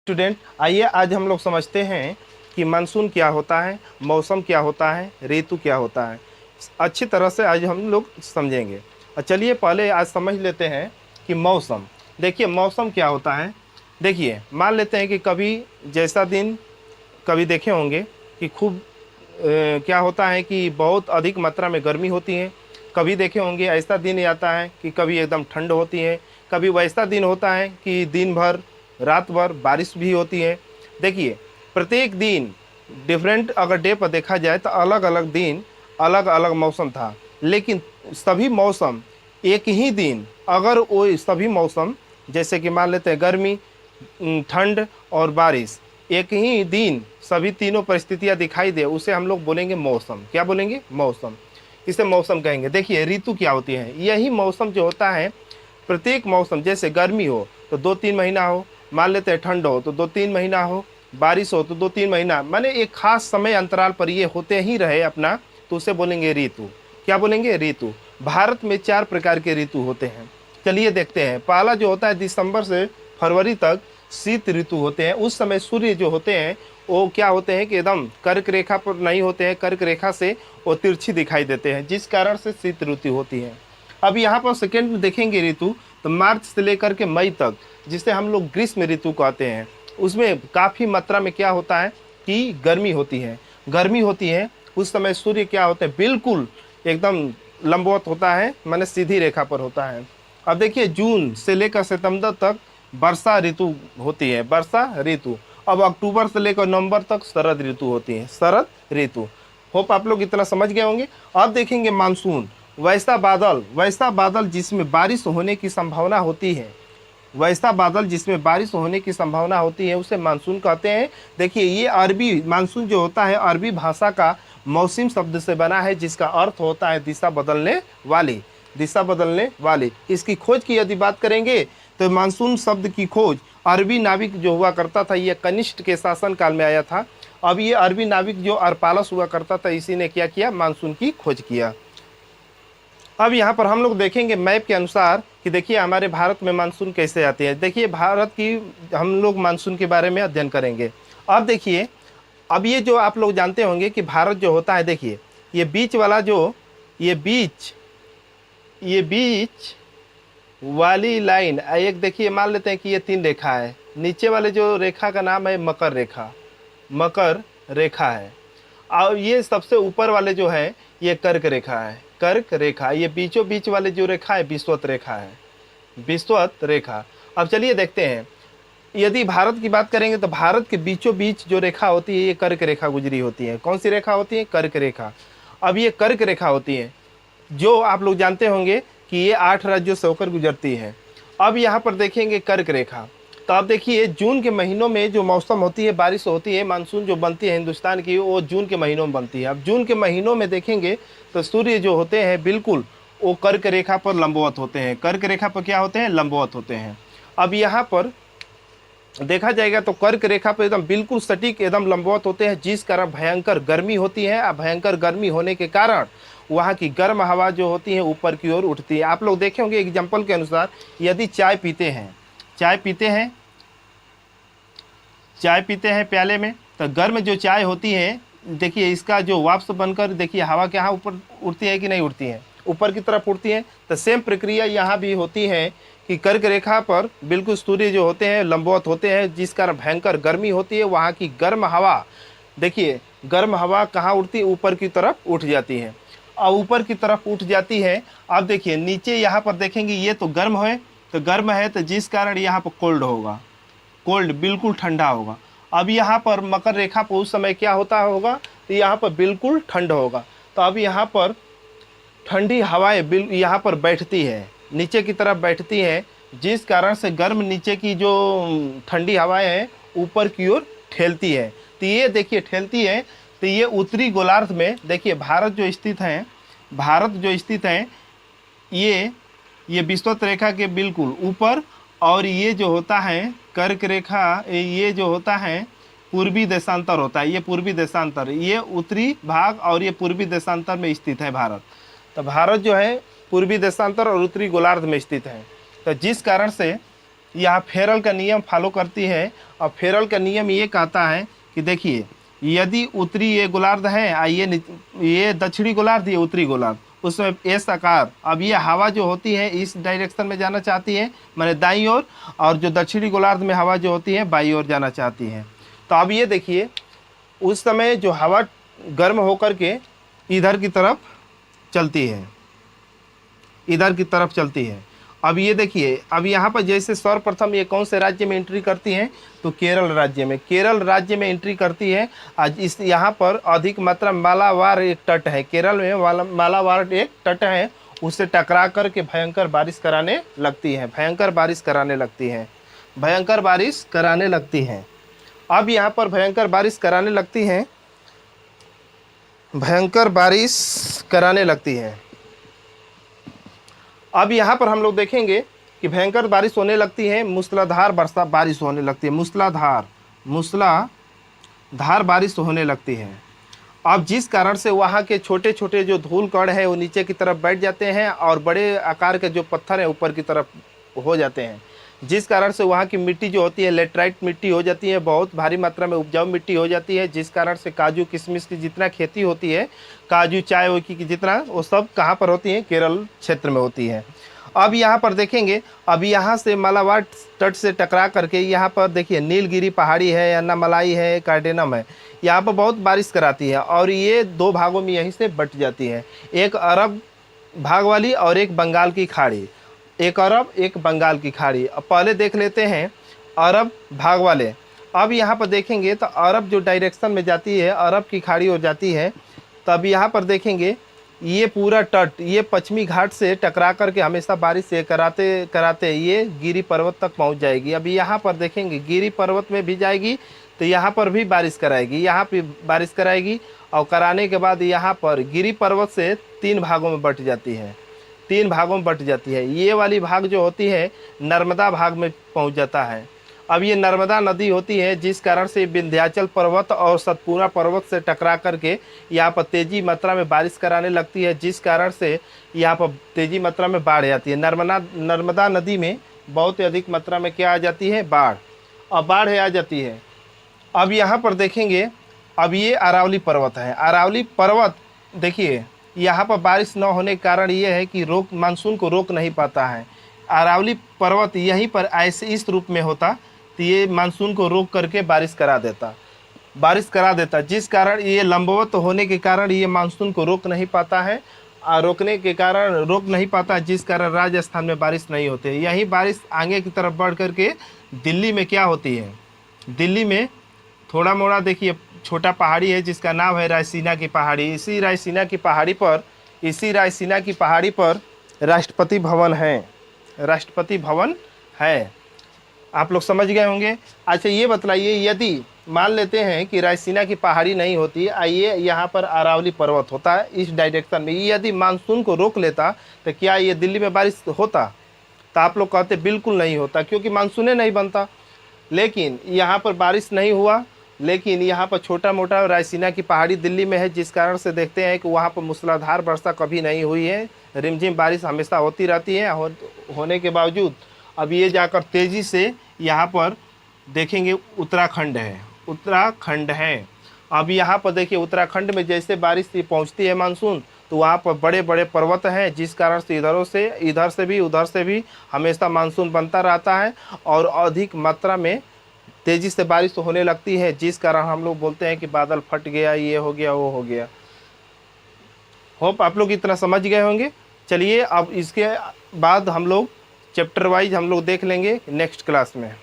Student, आइए आज हम लोग समझते हैं कि मानसून क्या होता है, मौसम क्या होता है, ऋतु क्या होता है। अच्छी तरह से आज हम लोग समझेंगे। और चलिए पहले आज समझ लेते हैं कि मौसम। देखिए मौसम क्या होता है। देखिए मान लेते हैं कि कभी जैसा दिन कभी देखे होंगे कि खूब क्या होता है कि बहुत अधिक मात्रा में गर्मी होती है। कभी देखे होंगे ऐसा दिन आता है कि कभी एकदम ठंड होती है। कभी वैसा दिन होता है कि दिन भर रात भर बारिश भी होती है। देखिए प्रत्येक दिन डिफरेंट अगर डे पर देखा जाए तो अलग अलग दिन अलग अलग मौसम था, लेकिन सभी मौसम एक ही दिन अगर वो सभी मौसम जैसे कि मान लेते हैं गर्मी, ठंड और बारिश एक ही दिन सभी तीनों परिस्थितियां दिखाई दे, उसे हम लोग बोलेंगे मौसम। क्या बोलेंगे? मौसम। इसे मौसम कहेंगे। देखिए ऋतु क्या होती है? यही मौसम जो होता है, प्रत्येक मौसम जैसे गर्मी हो तो 2-3 महीना हो, मान लेते हैं ठंड हो तो 2-3 महीना हो, बारिश हो तो 2-3 महीना, माने एक खास समय अंतराल पर ये होते ही रहे अपना, तो उसे बोलेंगे ऋतु। क्या बोलेंगे? ऋतु। भारत में 4 प्रकार के ऋतु होते हैं। चलिए देखते हैं। पहला जो होता है दिसंबर से फरवरी तक शीत ऋतु होते हैं। उस समय सूर्य जो होते हैं वो क्या होते हैं कि एकदम कर्क रेखा पर नहीं होते हैं, कर्क रेखा से वो तिरछी दिखाई देते हैं, जिस कारण से शीत ऋतु होती है। अब यहाँ पर सेकेंड में देखेंगे ऋतु तो मार्च से लेकर के मई तक, जिसे हम लोग ग्रीष्म ऋतु कहते हैं, उसमें काफ़ी मात्रा में क्या होता है कि गर्मी होती है। गर्मी होती है उस समय सूर्य क्या होते हैं, बिल्कुल एकदम लंबवत होता है, माने सीधी रेखा पर होता है। अब देखिए जून से लेकर सितंबर तक वर्षा ऋतु होती है, वर्षा ऋतु। अब अक्टूबर से लेकर नवंबर तक शरद ऋतु होती है, शरद ऋतु। होप आप लोग इतना समझ गए होंगे। अब देखेंगे मानसून। वैसा बादल जिसमें बारिश होने की संभावना होती है, वैसा बादल जिसमें बारिश होने की संभावना होती है उसे मानसून कहते हैं। देखिए ये अरबी मानसून जो होता है अरबी भाषा का मौसम शब्द से बना है, जिसका अर्थ होता है दिशा बदलने वाली, दिशा बदलने वाली। इसकी खोज की यदि बात करेंगे तो मानसून शब्द की खोज अरबी नाविक जो हुआ करता था, ये कनिष्ठ के शासन काल में आया था। अब ये अरबी नाविक जो अरपालस हुआ करता था, इसी ने क्या किया? मानसून की खोज किया। अब यहाँ पर हम लोग देखेंगे मैप के अनुसार कि देखिए हमारे भारत में मानसून कैसे आती है। देखिए भारत की हम लोग मानसून के बारे में अध्ययन करेंगे। अब देखिए, अब ये जो आप लोग जानते होंगे कि भारत जो होता है, देखिए ये बीच वाला जो ये बीच वाली लाइन एक, देखिए मान लेते हैं कि ये 3 रेखा है। नीचे वाले जो रेखा का नाम है मकर रेखा, मकर रेखा है। और ये सबसे ऊपर वाले जो है ये कर्क रेखा है, कर्क रेखा। ये बीचों बीच वाले जो रेखा है विषुवत रेखा है, विषुवत रेखा। अब चलिए देखते हैं, यदि भारत की बात करेंगे तो भारत के बीचों बीच जो रेखा होती है ये कर्क रेखा गुजरी होती है। कौन सी रेखा होती है? कर्क रेखा। अब ये कर्क रेखा होती है जो आप लोग जानते होंगे कि ये 8 राज्यों से होकर गुजरती है। अब यहाँ पर देखेंगे कर्क रेखा। तो आप देखिए जून के महीनों में जो मौसम होती है, बारिश होती है, मानसून जो बनती है हिंदुस्तान की, वो जून के महीनों में बनती है। अब जून के महीनों में देखेंगे तो सूर्य जो होते हैं बिल्कुल वो कर्क रेखा पर लंबवत होते हैं। कर्क रेखा पर क्या होते हैं? लंबवत होते हैं। अब यहाँ पर देखा जाएगा तो कर्क रेखा पर एकदम बिल्कुल सटीक एकदम लंबवत होते हैं, जिस कारण भयंकर गर्मी होती है। और भयंकर गर्मी होने के कारण वहाँ की गर्म हवा जो होती है ऊपर की ओर उठती है। आप लोग देखे होंगे एग्जाम्पल के अनुसार, यदि चाय पीते हैं, चाय पीते हैं प्याले में, तो गर्म जो चाय होती है, देखिए इसका जो वाष्प बनकर देखिए हवा के यहाँ ऊपर उड़ती है कि नहीं उड़ती है? ऊपर की तरफ उड़ती है। तो सेम प्रक्रिया यहाँ भी होती है कि कर्क रेखा पर बिल्कुल सूर्य जो होते हैं लंबवत होते हैं, जिस कारण भयंकर गर्मी होती है। वहाँ की गर्म हवा, देखिए गर्म हवा कहाँ उड़ती है? ऊपर की तरफ उठ जाती है। और ऊपर की तरफ उठ जाती है। अब देखिए नीचे यहाँ पर देखेंगे ये तो गर्म है, तो गर्म है तो जिस कारण यहाँ पर कोल्ड होगा, कोल्ड बिल्कुल ठंडा होगा। अब यहाँ पर मकर रेखा पर उस समय क्या होता होगा? तो यहाँ पर बिल्कुल ठंड होगा। तो अब यहाँ पर ठंडी हवाएं यहाँ पर बैठती है, नीचे की तरफ बैठती हैं, जिस कारण से गर्म नीचे की जो ठंडी हवाएं हैं ऊपर की ओर ठेलती है। तो ये देखिए ठेलती है। तो ये उत्तरी गोलार्ध में देखिए भारत जो स्थित है, ये विषुवत रेखा के बिल्कुल ऊपर, और ये जो होता है कर्क रेखा, ये जो होता है पूर्वी देशांतर होता है। ये पूर्वी देशांतर, ये उत्तरी भाग और ये पूर्वी देशांतर में स्थित है भारत। तो भारत जो है पूर्वी देशांतर और उत्तरी गोलार्ध में स्थित है। तो जिस कारण से यहाँ फेरल का नियम फॉलो करती है। और फेरल का नियम ये कहता है कि देखिए, यदि उत्तरी ये गोलार्ध है, ये दक्षिणी गोलार्ध, ये उत्तरी गोलार्ध, उसमें एस आकार, अब ये हवा जो होती है इस डायरेक्शन में जाना चाहती है, माने दाईं ओर, और जो दक्षिणी गोलार्ध में हवा जो होती है बाईं ओर जाना चाहती है। तो अब ये देखिए, उस समय जो हवा गर्म होकर के इधर की तरफ चलती है, इधर की तरफ चलती है। अब ये देखिए, अब यहाँ पर जैसे सर्वप्रथम ये कौन से राज्य में एंट्री करती हैं, तो केरल राज्य में, केरल राज्य में एंट्री करती है। आज इस यहाँ पर अधिक मात्रा मालाबार एक तट है, केरल में मालाबार एक तट है, उससे टकरा कर के भयंकर बारिश कराने लगती है, भयंकर बारिश कराने लगती है, भयंकर बारिश कराने लगती है। अब यहाँ पर भयंकर बारिश कराने लगती हैं, भयंकर बारिश कराने लगती है। अब यहाँ पर हम लोग देखेंगे कि भयंकर बारिश होने लगती है, मूसलाधार वर्षा बारिश होने लगती है, मूसलाधार बारिश होने लगती है। अब जिस कारण से वहाँ के छोटे छोटे जो धूल कण है वो नीचे की तरफ बैठ जाते हैं और बड़े आकार के जो पत्थर हैं ऊपर की तरफ हो जाते हैं, जिस कारण से वहाँ की मिट्टी जो होती है लेटराइट मिट्टी हो जाती है, बहुत भारी मात्रा में उपजाऊ मिट्टी हो जाती है, जिस कारण से काजू किशमिश की जितना खेती होती है, काजू चाय वो की जितना, वो सब कहाँ पर होती है, केरल क्षेत्र में होती है। अब यहाँ पर देखेंगे, अब यहाँ से मालाबार तट से टकरा करके यहाँ पर देखिए नीलगिरी पहाड़ी है, अन्नामलाई है, कार्डेनम है, यहाँ पर बहुत बारिश कराती है और ये दो भागों में यहीं से बट जाती है, एक अरब भाग वाली और एक बंगाल की खाड़ी, एक अरब एक बंगाल की खाड़ी। अब पहले देख लेते हैं अरब भाग वाले। अब यहाँ पर देखेंगे तो अरब जो डायरेक्शन में जाती है, अरब की खाड़ी हो जाती है, तब यहाँ पर देखेंगे ये पूरा तट ये पश्चिमी घाट से टकरा करके हमेशा बारिश से कराते कराते ये गिरी पर्वत तक पहुँच जाएगी। अभी यहाँ पर देखेंगे गिरी पर्वत में भी जाएगी तो यहाँ पर भी बारिश कराएगी, यहाँ पे बारिश कराएगी और कराने के बाद यहाँ पर गिरी पर्वत से 3 भागों में बट जाती है, 3 भागों में बट जाती है। ये वाली भाग जो होती है नर्मदा भाग में पहुंच जाता है। अब ये नर्मदा नदी होती है, जिस कारण से विंध्याचल पर्वत और सतपुरा पर्वत से टकरा करके यहाँ पर तेजी मात्रा में बारिश कराने लगती है, जिस कारण से यहाँ पर तेजी मात्रा में बाढ़ आती है। नर्मदा नदी में बहुत अधिक मात्रा में क्या आ जाती है, बाढ़, और बाढ़ आ जाती है। अब यहाँ पर देखेंगे, अब ये अरावली पर्वत है, अरावली पर्वत देखिए, यहाँ पर बारिश न होने के कारण ये है कि मानसून को रोक नहीं पाता है। अरावली पर्वत यहीं पर ऐसे इस रूप में होता तो ये मानसून को रोक करके बारिश करा देता, जिस कारण ये लंबवत होने के कारण ये मानसून को रोक नहीं पाता है, और रोक नहीं पाता, जिस कारण राजस्थान में बारिश नहीं होती है। यही बारिश आगे की तरफ बढ़ करके दिल्ली में क्या होती है, दिल्ली में थोड़ा मोड़ा देखिए छोटा पहाड़ी है जिसका नाम है रायसीना की पहाड़ी। इसी रायसीना की पहाड़ी पर राष्ट्रपति भवन है। आप लोग समझ गए होंगे। अच्छा ये बतलाइए, यदि मान लेते हैं कि रायसीना की पहाड़ी नहीं होती, आइए यहाँ पर अरावली पर्वत होता है इस डायरेक्शन में, यदि मानसून को रोक लेता तो क्या ये दिल्ली में बारिश होता? तो आप लोग कहते बिल्कुल नहीं होता, क्योंकि मानसून नहीं बनता। लेकिन यहाँ पर बारिश नहीं हुआ, लेकिन यहाँ पर छोटा मोटा रायसीना की पहाड़ी दिल्ली में है, जिस कारण से देखते हैं कि वहाँ पर मूसलाधार वर्षा कभी नहीं हुई है, रिमझिम बारिश हमेशा होती रहती है। होने के बावजूद अब ये जाकर तेज़ी से यहाँ पर देखेंगे उत्तराखंड है। अब यहाँ पर देखिए उत्तराखंड में जैसे बारिश पहुँचती है मानसून, तो वहाँ पर बड़े बड़े पर्वत हैं, जिस कारण से इधर से भी उधर से भी हमेशा मानसून बनता रहता है और अधिक मात्रा में तेज़ी से बारिश होने लगती है, जिस कारण हम लोग बोलते हैं कि बादल फट गया, ये हो गया, वो हो गया। होप आप लोग इतना समझ गए होंगे। चलिए अब इसके बाद हम लोग चैप्टर वाइज हम लोग देख लेंगे नेक्स्ट क्लास में।